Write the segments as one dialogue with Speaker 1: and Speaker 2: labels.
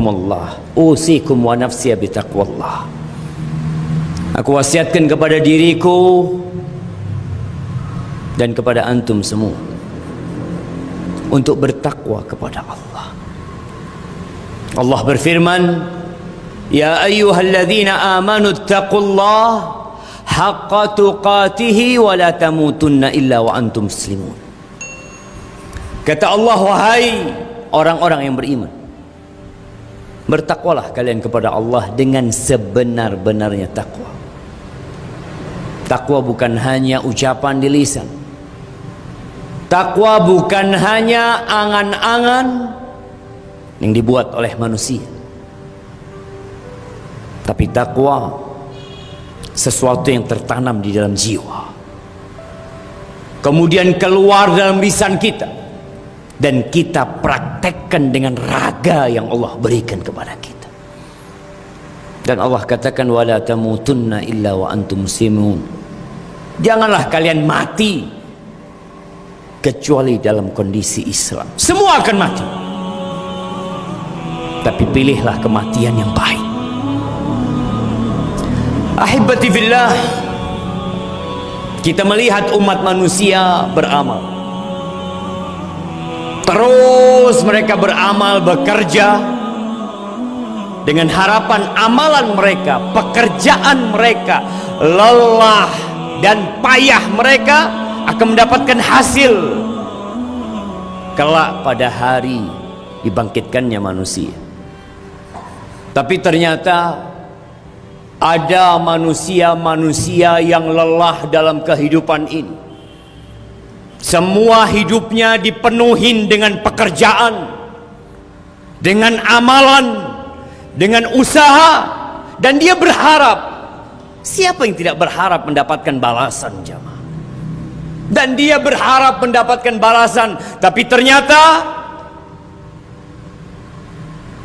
Speaker 1: yarhamukumullah, usikum wa nafsiya bitaqwallah. Aku wasiatkan kepada diriku dan kepada antum semua untuk bertakwa kepada Allah. Allah berfirman, ya ayyuhalladzina amanu taqullaha haqqa tuqatih wa la tamutunna illa wa antum muslimun. Kata Allah, wahai orang-orang yang beriman, bertakwalah kalian kepada Allah dengan sebenar-benarnya takwa. Takwa bukan hanya ucapan di lisan. Takwa bukan hanya angan-angan yang dibuat oleh manusia. Tapi takwa sesuatu yang tertanam di dalam jiwa, kemudian keluar dalam lisan kita, dan kita praktekkan dengan raga yang Allah berikan kepada kita. Dan Allah katakan, wala tamutunna illa wa antum muslimun. Janganlah kalian mati kecuali dalam kondisi Islam. Semua akan mati, tapi pilihlah kematian yang baik. Ahibati fillah, kita melihat umat manusia beramal. Terus mereka beramal, bekerja dengan harapan amalan mereka, pekerjaan mereka, lelah dan payah mereka akan mendapatkan hasil kelak pada hari dibangkitkannya manusia. Tapi ternyata ada manusia-manusia yang lelah dalam kehidupan ini. Semua hidupnya dipenuhi dengan pekerjaan, dengan amalan, dengan usaha, dan dia berharap. Siapa yang tidak berharap mendapatkan balasan, jamaah? Dan dia berharap mendapatkan balasan, tapi ternyata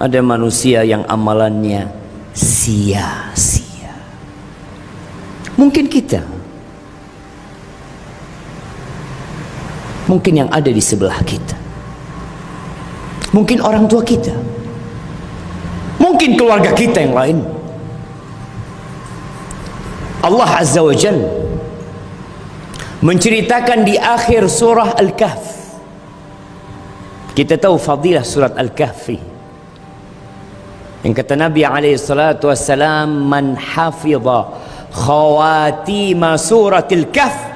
Speaker 1: ada manusia yang amalannya sia-sia. Mungkin kita, mungkin yang ada di sebelah kita, mungkin orang tua kita, mungkin keluarga kita yang lain. Allah Azza wa Jalla menceritakan di akhir surah Al-Kahf. Kita tahu fadilah surat Al-Kahfi, yang kata Nabi alaihissalatu wassalam, man hafidha khawatima suratil kahf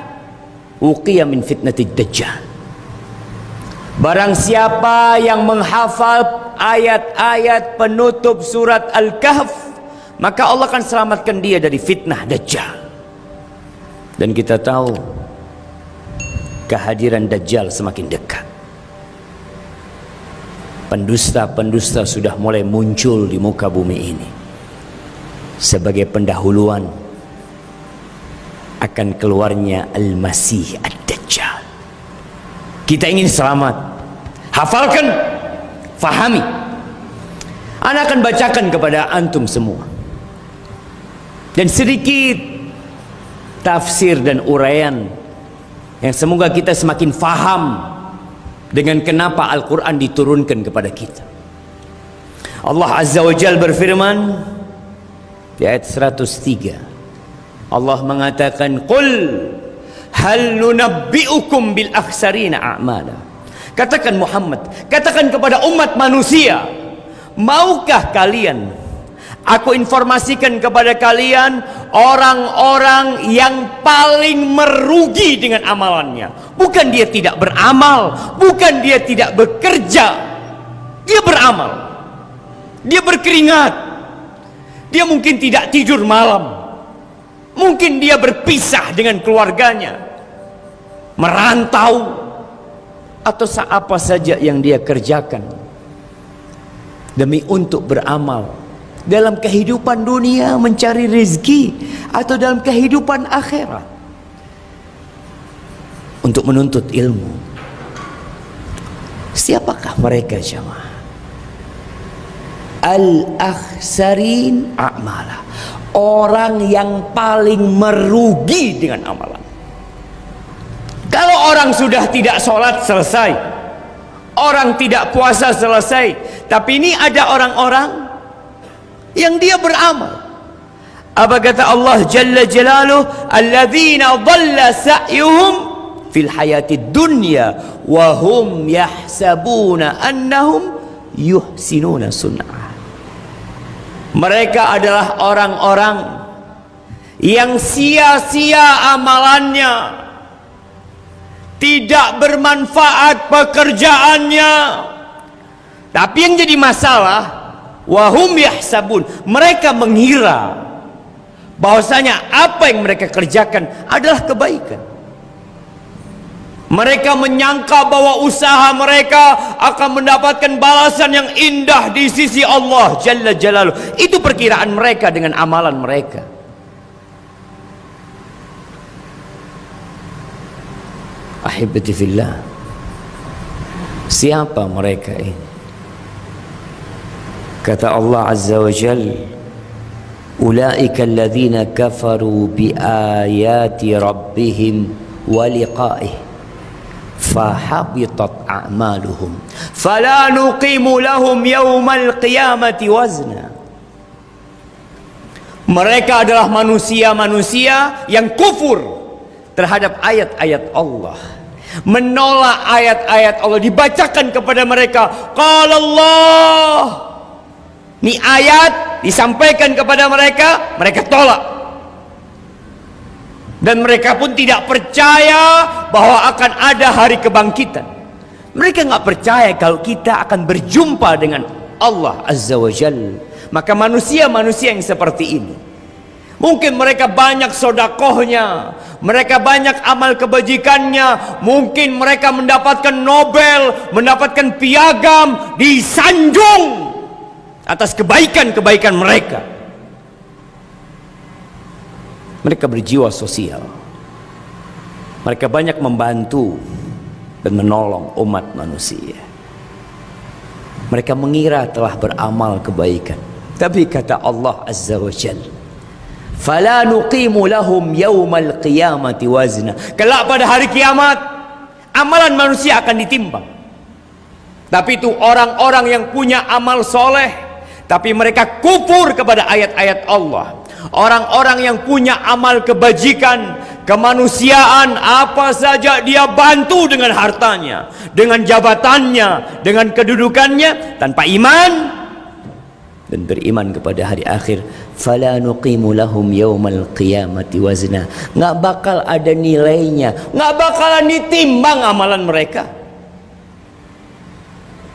Speaker 1: uqiya min fitnatid dajjal. Barang siapa yang menghafal ayat-ayat penutup surat Al-Kahf, maka Allah akan selamatkan dia dari fitnah Dajjal. Dan kita tahu kehadiran Dajjal semakin dekat. Pendusta-pendusta sudah mulai muncul di muka bumi ini sebagai pendahuluan akan keluarnya Al-Masih Ad-Dajjal. Kita ingin selamat, hafalkan, fahami. Ana akan bacakan kepada antum semua, dan sedikit tafsir dan uraian yang semoga kita semakin faham dengan kenapa Al-Quran diturunkan kepada kita. Allah Azza wa Jalla berfirman di ayat 103, Allah mengatakan, qul hal nunabbi'ukum bil akhsarina a'mala. Katakan Muhammad, katakan kepada umat manusia, maukah kalian aku informasikan kepada kalian orang-orang yang paling merugi dengan amalannya? Bukan dia tidak beramal, bukan dia tidak bekerja, dia beramal, dia berkeringat, dia mungkin tidak tidur malam, mungkin dia berpisah dengan keluarganya, merantau, atau apa saja yang dia kerjakan demi untuk beramal dalam kehidupan dunia, mencari rezeki, atau dalam kehidupan akhirat untuk menuntut ilmu. Siapakah mereka, jemaah? Al-akhsarin a'mala, orang yang paling merugi dengan amalan. Kalau orang sudah tidak sholat selesai, orang tidak puasa selesai, Tapi ini ada orang-orang yang dia beramal. Apa kata Allah Jalla Jalaluh? Alladzina dhalla sa'yuhum fil hayatid dunya wa hum yahsabuna annahum yuhsinuna sun'ah. Mereka adalah orang-orang yang sia-sia amalannya, tidak bermanfaat pekerjaannya. Tapi yang jadi masalah, wahum yahsabun, mereka mengira bahwasanya apa yang mereka kerjakan adalah kebaikan. Mereka menyangka bahwa usaha mereka akan mendapatkan balasan yang indah di sisi Allah Jalla Jalaluh. Itu perkiraan mereka dengan amalan mereka. Ahibati fillah, siapa mereka ini? Kata Allah Azza wa Jalla, ulaika alladzina kafaru bi ayati rabbihim wa liqa'ih fahabitat a'maluhum fala nuqimu lahum yawmal qiyamati wazna. Mereka adalah manusia-manusia yang kufur terhadap ayat-ayat Allah, menolak ayat-ayat Allah, dibacakan kepada mereka qala Allah, ini ayat disampaikan kepada mereka, mereka tolak. Dan mereka pun tidak percaya bahwa akan ada hari kebangkitan. Mereka nggak percaya kalau kita akan berjumpa dengan Allah Azza wa Jalla. Maka manusia-manusia yang seperti ini, mungkin mereka banyak sodakohnya, mereka banyak amal kebajikannya, mungkin mereka mendapatkan Nobel, mendapatkan piagam, disanjung atas kebaikan-kebaikan mereka. Mereka berjiwa sosial, mereka banyak membantu dan menolong umat manusia. Mereka mengira telah beramal kebaikan, tapi kata Allah Azza wa Jalla, fala nuqimu lahum yawmal qiyamati wazna. Kelak pada hari kiamat, amalan manusia akan ditimbang. Tapi itu orang-orang yang punya amal soleh, tapi mereka kufur kepada ayat-ayat Allah. Orang-orang yang punya amal kebajikan, kemanusiaan, apa saja dia bantu dengan hartanya, dengan jabatannya, dengan kedudukannya, tanpa iman dan beriman kepada hari akhir, fala nuqimu lahum yaumal qiyamati wazna. Nggak bakal ada nilainya, nggak bakalan ditimbang amalan mereka.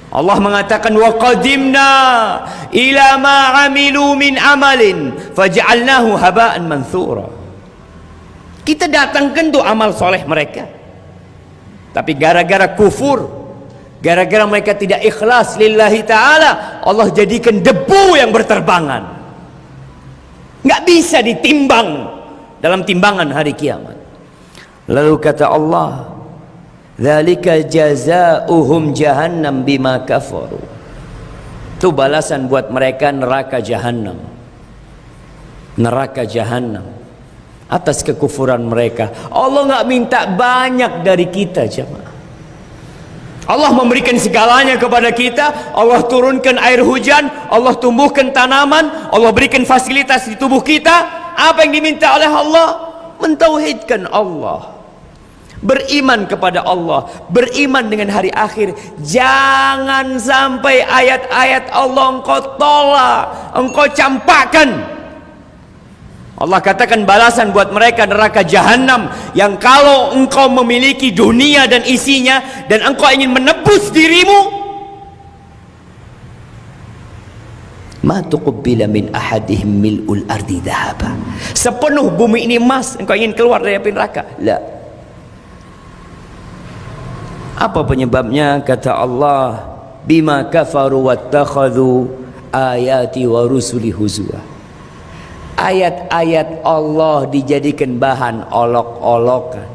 Speaker 1: Allah mengatakan wa qadimna ila ma amilu min amalin faj'alnahu haba'an manthura. Kita datangkan tuh amal soleh mereka, tapi gara-gara kufur, gara-gara mereka tidak ikhlas lillahi ta'ala, Allah jadikan debu yang berterbangan, nggak bisa ditimbang dalam timbangan hari kiamat. Lalu kata Allah, dzalika jazaohum jahannam bima kafaru. Itu balasan buat mereka neraka jahanam. Neraka jahanam atas kekufuran mereka. Allah nggak minta banyak dari kita, jemaah. Allah memberikan segalanya kepada kita. Allah turunkan air hujan, Allah tumbuhkan tanaman, Allah berikan fasilitas di tubuh kita. Apa yang diminta oleh Allah? Mentauhidkan Allah, beriman kepada Allah, beriman dengan hari akhir. Jangan sampai ayat-ayat Allah engkau tolak, engkau campakkan. Allah katakan balasan buat mereka neraka jahanam, yang kalau engkau memiliki dunia dan isinya dan engkau ingin menebus dirimu, ma tuqbila min ahadihim mil'ul ardi dhahaba. Sepenuh bumi ini emas, engkau ingin keluar dari api neraka? La. Apa penyebabnya? Kata Allah, bima kafaru wattakhadhu ayati wa rusuli huzwa. Ayat-ayat Allah dijadikan bahan olok-olokan.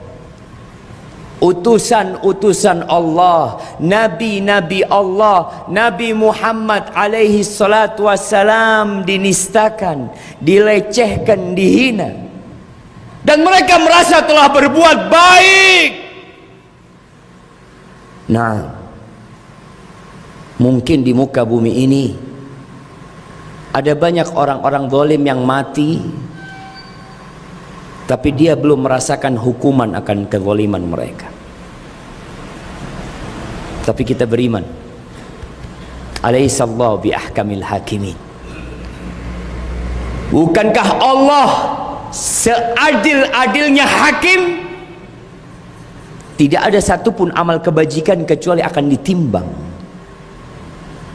Speaker 1: Utusan-utusan Allah, nabi-nabi Allah, Nabi Muhammad alaihi salatu wassalam dinistakan, dilecehkan, dihina. Dan mereka merasa telah berbuat baik. Nah, Mungkin di muka bumi ini ada banyak orang-orang zalim yang mati, tapi dia belum merasakan hukuman akan kezaliman mereka. Tapi kita beriman, alaihissallahu bi ahkamil hakimin. Bukankah Allah seadil-adilnya hakim? Tidak ada satupun amal kebajikan kecuali akan ditimbang.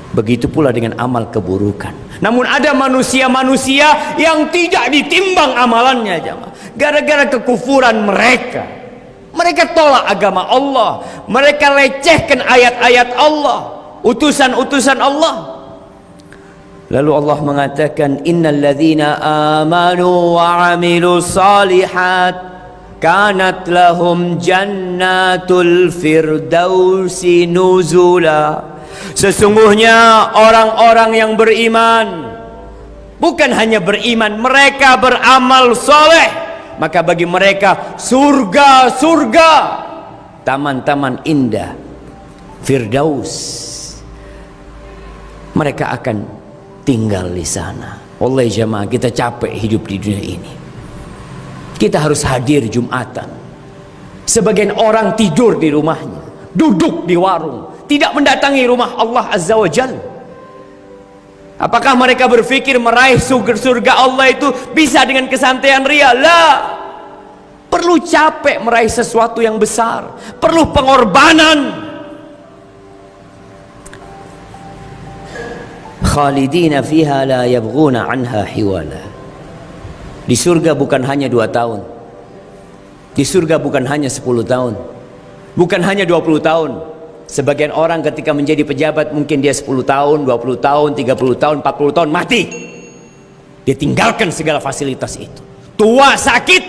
Speaker 1: Begitu pula dengan amal keburukan. Namun ada manusia-manusia yang tidak ditimbang amalannya, jemaah. Gara-gara kekufuran mereka. Mereka tolak agama Allah. Mereka lecehkan ayat-ayat Allah, utusan-utusan Allah. Lalu Allah mengatakan, innal ladzina amanu wa 'amilus shalihat kanat lahum jannatul firdausi nuzula. Sesungguhnya orang-orang yang beriman, bukan hanya beriman, mereka beramal soleh, maka bagi mereka surga-surga, taman-taman indah, firdaus. Mereka akan tinggal di sana. Wallahi jamaah, kita capek hidup di dunia ini. Kita harus hadir Jumatan. Sebagian orang tidur di rumahnya, duduk di warung, tidak mendatangi rumah Allah Azza wa Jalla. Apakah mereka berpikir meraih surga Allah itu bisa dengan kesantaian ria? Lah. Perlu capek meraih sesuatu yang besar, perlu pengorbanan. Khalidina fiha la yabghuna anha hiwala. Di surga bukan hanya 2 tahun. Di surga bukan hanya 10 tahun. Bukan hanya 20 tahun. Sebagian orang ketika menjadi pejabat mungkin dia 10 tahun, 20 tahun, 30 tahun, 40 tahun mati. Dia tinggalkan segala fasilitas itu. Tua, sakit,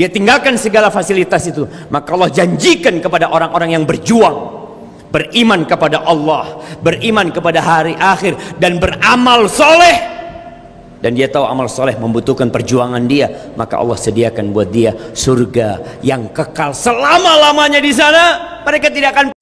Speaker 1: dia tinggalkan segala fasilitas itu. Maka Allah janjikan kepada orang-orang yang berjuang, beriman kepada Allah, beriman kepada hari akhir, dan beramal soleh. Dan dia tahu amal soleh membutuhkan perjuangan dia, maka Allah sediakan buat dia surga yang kekal selama-lamanya di sana. Mereka tidak akan